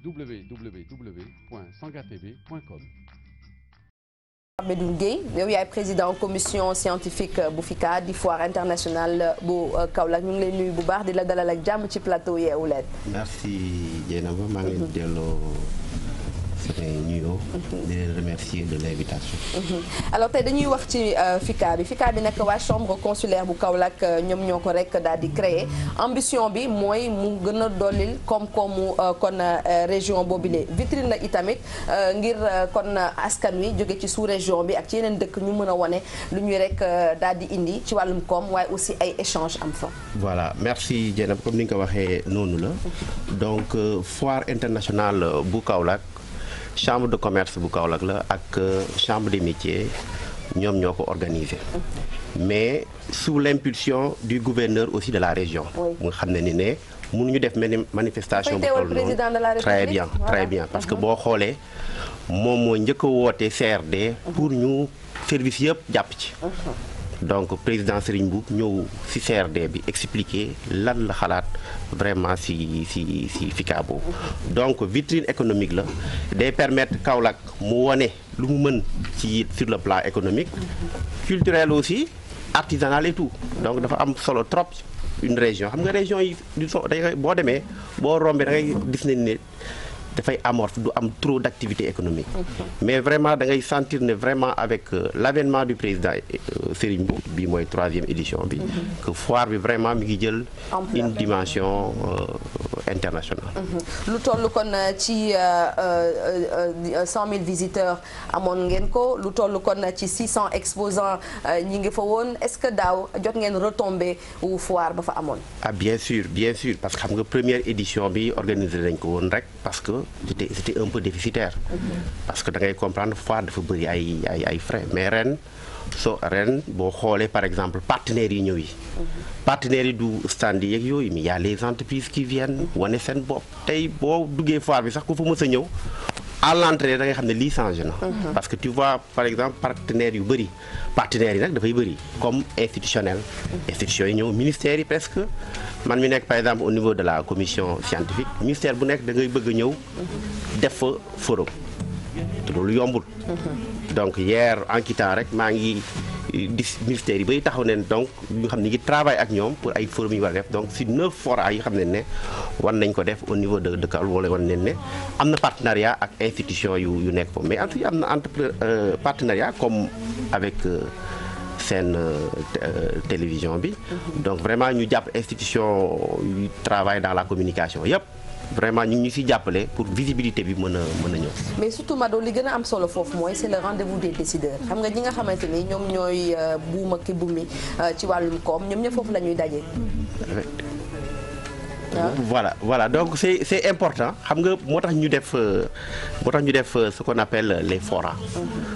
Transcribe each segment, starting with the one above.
www.sangatv.com. Medoune Gueye yow yaay président commission scientifique bu FICCA di foire internationale bu Kaolack ñu ngi lay nuyu bu baax di la dalal ak jàmm ci plateau Yeewu Leen. merci Dieynaba maa ngi leen di delloo samay nuyoo. di leen remercier de l'invitation. alors tey dañuy wax ci FICCA bi nag waa chambre consulaire bu Kaolack ñoom ñoo ko rek daal di créer ambition bi mooy mu gën a dollil koom-koomu kon région boobule vitrine la itamit ngir kon askan wi jóge ci sous région bi ak ci yeneen dëkk ñu mën a wane lu ñuy rek daal di indi ci wàllum koom waaye aussi ay échange am fa. voilà merci Dieynaba comme ni nga ko waxee noonu la donc foire internationale bu Kaolack. chambre de commerce bu Kaolack la ak chambre des métiers ñoom ñoo ko organisé mais sous l'impulsion du gouverneur aussi de la région mu nga xam ne ni ne mënuñu def manifestation bu toll noonu très bien parce que boo xoolee moom moo njëkk a woote CRD pour ñu service yëpp jàpp ci donc président Serigne Mboup ñëw ci CRD bi expliquer lan la xalaat vraiment ci FICCA boobu donc vitrine économique la day permettre Kaolack mu wone lu mu mën ci sur le plan économique culturel aussi artisanal et tout donc dafa am solo trop une région xam nga région yi boo demee boo rombee da ngay gis ne dafay amorphe du am trop d'activité économique mais vraiment da ngay sentir ne vraiment avec l'avènement du président Serigne Mboup bi mooy 3e édition bi que foire bi vraiment mi ngi jël une dimension internationale. lu toll kon ci 100 000 visiteurs amoon ngeen ko lu toll kon ci 600 exposants ñi ngi fa woon est-ce que daaw jot ngeen retombé wu foire ba fa amoon. ah bien sûr parce que xam nga première édition bi organisé nañ ko woon rek parce que c'était un peu déficitaire parce que da ngay comprendre foire dafa bëri ay frais mais ren boo xoolee par exemple partenaires yi ñëw yi partenaires yi du stand yi yeeg yooyu mais y a les entreprises qui viennent wane seen bopp tey boo duggee foire bi sax ku fa mës a ñëw à l'entrée da ngay xam ne lii changé na parce que tu vois par exemple partenaires yu bëri partenaires yi nag dafay bëri comme institutionnel institutions yi ñëw ministères yi presque man mi nekk par exemple au niveau de la commission scientifique ministère bu nekk da ngay bëgg a ñëw def fa forum te loolu yombul donc hier en quittant rek maa ngi ministères yi bay taxaw ne donc ñu xam ne ngi travail ak ñoom pour ay forum yi war a def donc si 9 fora yi xam ne war nañ ko def au niveau de Kaolack wala war nañ ne am na partenariat ak institution yu nekk foofu mais ensuite am na partenariat comme avec seen télévision bi donc vraiment ñu jàpp institution yu travail dans la communication yëpp vraiment ñu ngi ñu si jàppale pour visibilité bi mën a ñëw. mais surtout Mado li gën a am solo foofu mooy c'est le rendez-vous des décideurs xam nga ñi nga xamante ni ñoom ñooy buuma ki bumi ci wàllum koom ñoom ñëpp foofu la ñuy daje. voilà donc c'est important xam nga moo tax ñu def ce qu'on appelle les forats.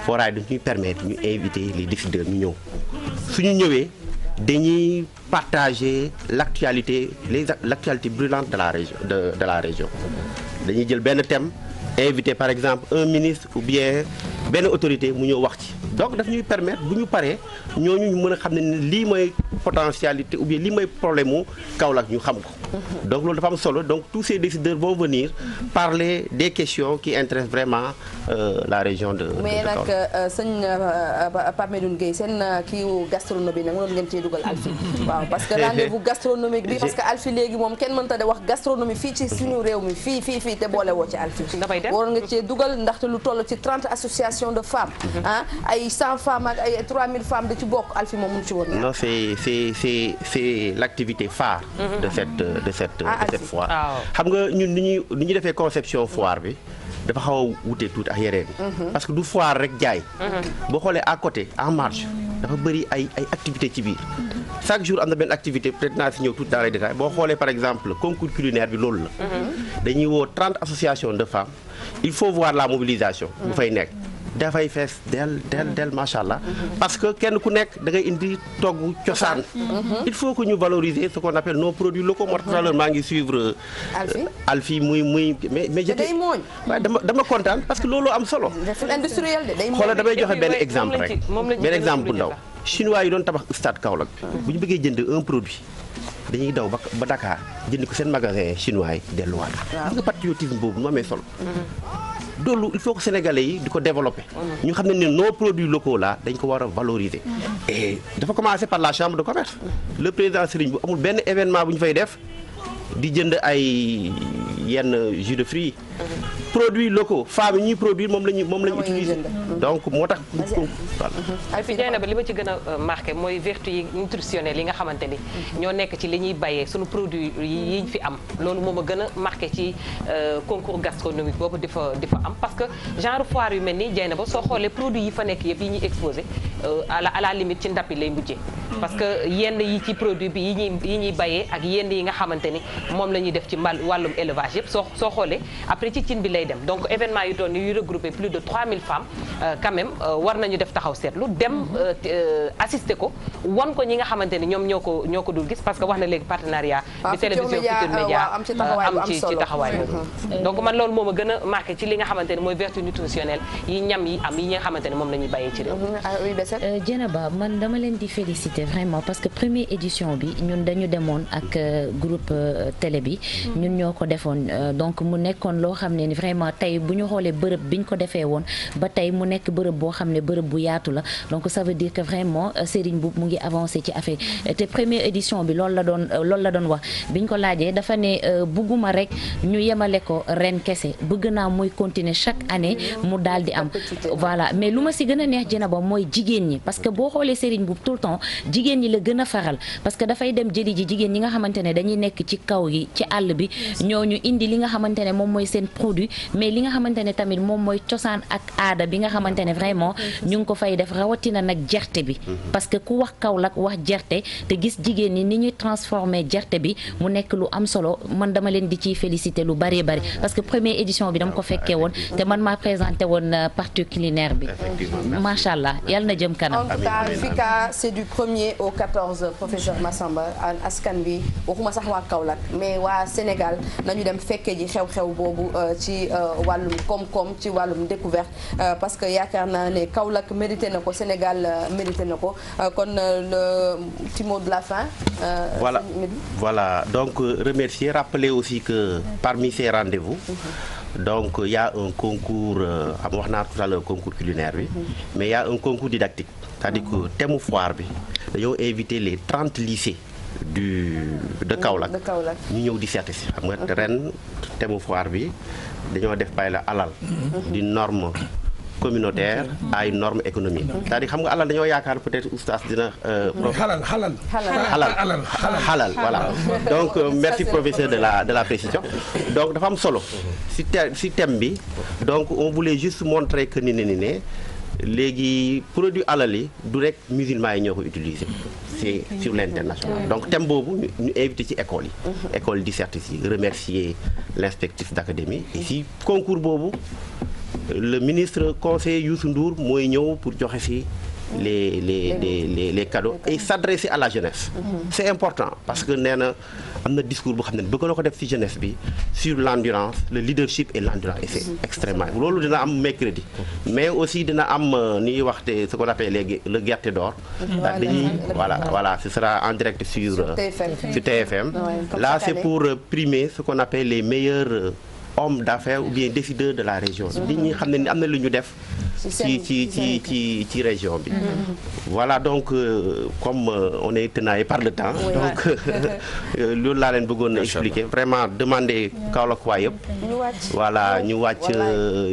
forats yi dañuy permettre ñu inviter les décideurs ñu ñëw suñu ñëwee dañuy partager l'actualité brûlante de la région dañuy jël benn thème inviter par exemple un ministre ou bien benn autorité mu ñëw wax ci donc daf ñuy permettre bu ñu paree ñooñu ñu mën a xam ne lii mooy potentialité ou bien lii mooy problème mu Kaolack ñu xam ko donc loolu dafa am solo donc tous ces décideurs vont venir parler des questions qui intéressent vraiment la région de mais nag sëñ Pape Medoune Gueye seen kii gastronomie bi nag mënoon ngeen cee dugal Alfi waaw parce que rendez-vous gastronomique bi parce que Alfi léegi moom kenn mënta de wax gastronomie fii ci suñu réew mi fii te boole woo ci Alfi waroon nga cee dugal ndaxte lu toll ci 30 associations de femmes ay 100 femmes ak ay 3000 femmes da ci bokk Alfi moom mënu ci woon non c'est l'activité phare de cette foire xam nga ñun ni ñu defee conception foire bi dafa xaw a wute tuuti ak yeneen parce que du foire rek jaay boo xoolee à côté en marge dafa bëri ay activités ci biir chaque jour am na benn activité peut-être naa si ñëw tout dans les détails boo xoolee par exemple concours culinaire bi loolu la dañuy woo 30 associations de femmes il faut voir la mobilisation bu fay nekk dafay fees del macha allah parce que kenn ku nekk da ngay indi togg cosaan il faut que ñu valoriser ce qu'on appelle nos produits locaux moo tax tout à l'heure maa ngi suivre Alfi muy mais day mooñ waaye dama kontaan parce que loolu am solo industriel de day mooñ xoolal damay joxe benn exemple rek benn exemple bu ndaw chinois yi doon tabax stade Kaolack bu ñu bëggee jënd un produit dañuy daw ba Dakar jënd ko seen magasin chinois yi delluwaat. gis nga patriotisme boobu nu amee solo. loolu il faut que sénégalais yi di ko développer. ñu xam ne nos produits locaux là dañ ko war a valoriser. et dafa commencer par la chambre de commerce. le président Serigne bu amul benn événement bu ñu fay def di jënd ay yenn jus de fruits. produits locaux femmes yi ñuy produire moom la ñu utiliser. donc moo tax. fi jey na ba li ma ci gën a marqué mooy vertu yi nutritionnelles yi nga xamante ni ñoo nekk ci li ñuy bayee sunu produit yi ñu fi am loolu moom a gën a marqué ci concours gastronomique boobu di fa am parce que genre foire yu mel nii jey na ba soo xoolee produits yi fa nekk yëpp yi ñuy exposé à la limite ci ndap yi lay mujjee parce que yenn yi ci produit bi yi ñuy bayee ak yenn yi nga xamante ni moom la ñuy def ci wàllum élevage yëpp soo xoolee après ci cin bi lay dem donc événement yu doon yu regroupé plus de 3000 femmes quand même war nañu def taxaw seetlu dem assister ko wan ko ñi nga xamante ni ñoom ñoo ko dul gis parce que wax na léegi partenariat bi télévision Futurs Médias am ci taxawaay boobu donc man loolu moom a gën a marqué ci li nga xamante ni mooy vertu nutritionnelle yi ñam yi am yi nga xamante ni moom la ñuy bàyyee ci réew Dieynaba man dama leen di féliciter vraiment parce que première édition bi ñun dañu demoon ak groupe télé bi ñun ñoo ko defoon donc mu nekkoon loo xam ne ni vraiment tey bu ñu xoolee bërëb biñ ko defee woon ba tey mu nekk bërëb boo xam ne bërëb bu yaatu la donc ça veut dire que vraiment Serigne Mboup mu ngi avancé ci affaire te première édition bi loolu la doon wax biñ ko laajee dafa ne bugguma rek ñu yemale ko ren kese bëgg naa muy continuer chaque année mu daal di am voilà mais lu ma si gën a neex Dieynaba mooy jigéen ñi parce que boo xoolee Serigne Mboup tout le temps jigéen ñi la gën a faral parce que dafay dem jëli ji jigéen ñi nga xamante ne dañuy nekk ci kaw gi ci àll bi ñooñu indi li nga xamante ne moom mooy seen produit mais li nga xamante ne tamit moom mooy cosaan ak aada bi nga xamante ne vraiment ñu ngi ko fay def rawatina nag gerte bi parce que ku wax Kaolack wax gerte te gis jigéen ñi ni ñuy transformer gerte bi mu nekk lu am solo man dama leen di ciy féliciter lu bari parce que première édition bi dama ko fekkee woon te man maa présenté woon partie culinaire bi macha allah yàlla na jëm kanam. en tout cas FICA c'est du 1er au 14 professeur Massamba askan bi waxuma sax waa Kaolack mais waa Sénégal nañu dem fekkee ji xew-xew boobu ci wàllum koom-koom ci wàllum découverte parce que yaakaar naa ne Kaolack mérité na ko Sénégal mérité na ko kon le petit mot de la fin. Voilà donc remercier rappeler aussi que parmi ces rendez-vous. Donc il y a un concours wax naa tout à l'heure concours culinaire bi mais il y a un concours didactique c'est-à-dire que thème foire bi dañoo invité les 30 lycées de Kaolack ñu ñëw di seeti si xam nga ren thème foire bi dañoo def bay la alal di norme communautaire à une norme économique c'est-à-dire xam nga alal dañoo yaakaar peut-être oustaz dina xalal voilà donc merci professeur de la précision donc dafa am solo si thème bi donc on voulait juste montrer que ni ne léegi produit alal yi du rek musulmans yi ñoo ko utiliser c'est sur l'international donc thème boobu ñu invité ci école yi di certifié remercier l'inspectrice d'académie et si concours boobu le ministre conseiller Youssou Ndour mooy ñëw pour joxe ci les cadeaux et s'adresser à la jeunesse. C'est important parce que nee na am na discours boo xam ne bëgg na ko def ci jeunesse bi sur l'endurance le leadership et l'endurance et c'est extrêmement loolu dina am mercredi mais aussi dina am ni ñuy waxte ce qu'on appelle le Gerte d'or dañuy voilà ce sera en direct sur TFM là c'est pour primer ce qu'on appelle les meilleurs hommes d'affaires ou bien décideurs de la région nit ñi xam ne ni am na lu ñu def ci région bi voilà donc comme on est tenaillé par le temps donc loolu laa leen bëggoon expliquer vraiment demander Kaolack waa yëpp voilà ñu wàcc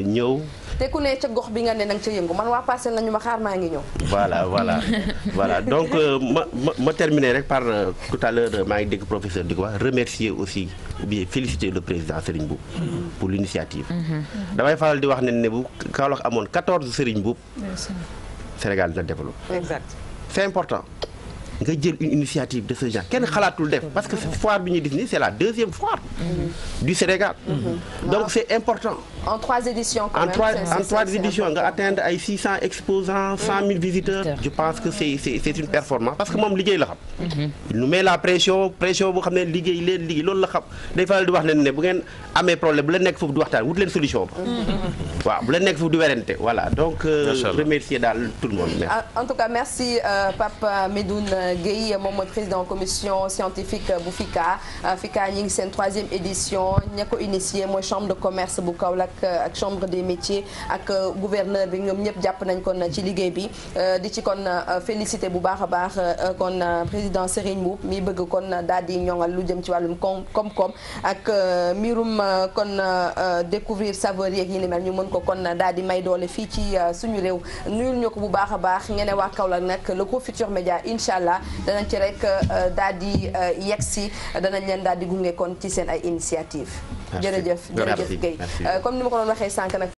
ñëw te ku ne ca gox bi nga ne nanga ca yëngu man waa Parcelles nañu ma xaar maa ngi ñëw voilà donc ma terminer rek par tout à l'heure maa ngi dégg professeur di ko wax remercier aussi ou bien féliciter le président Serigne Mboup pour l'initiative damay faral di wax ne bu Kaolack amoon 14 Serigne Mboup Sénégal dina développé c'est important nga jël une initiative de ce genre kenn xalaatul def parce que cette foire bi ñuy def nii c'est la 2e foire du Sénégal donc c'est important en 3 éditions quand même. En 3 éditions nga atteindre ay 600 exposants 100 000 visiteurs. Je pense que c'est une performance parce que moom liggéey la xam. il nous met la pression boo xam ne liggéey loolu la xam day faral di wax ne bu ngeen amee problème bu leen nekk foofu di waxtaan wut leen solution ba. waaw bu leen nekk foofu di werante voilà donc. remercier daal tout le monde. en tout cas merci Pape Medoune Gueye moom mooy président commission scientifique bu FICA ñi ngi seen 3e édition ña ko initié mooy chambre de commerce bu Kaolack ak chambre des métiers ak gouverneur bi ñoom ñëpp jàpp nañ kon ci liggéey bi di ci kon félicité bu baax a baax kon président Serigne Mboup mi bëgg kon daal di ñoŋal lu jëm ci wàllum koom-koom ak mbirum kon découvrir saveur yeeg yi ni mel ñu mën ko kon daal di may doole fii ci suñu réew nuyul ñu ko bu baax a baax ngeen waa Kaolack nag le groupe Futurs Médias incha allah danañ ci rek daal di yegg si danañ leen daal di gunge kon ci seen ay initiative jërëjëf Guèye comme ni ma ko doon waxee sànq nag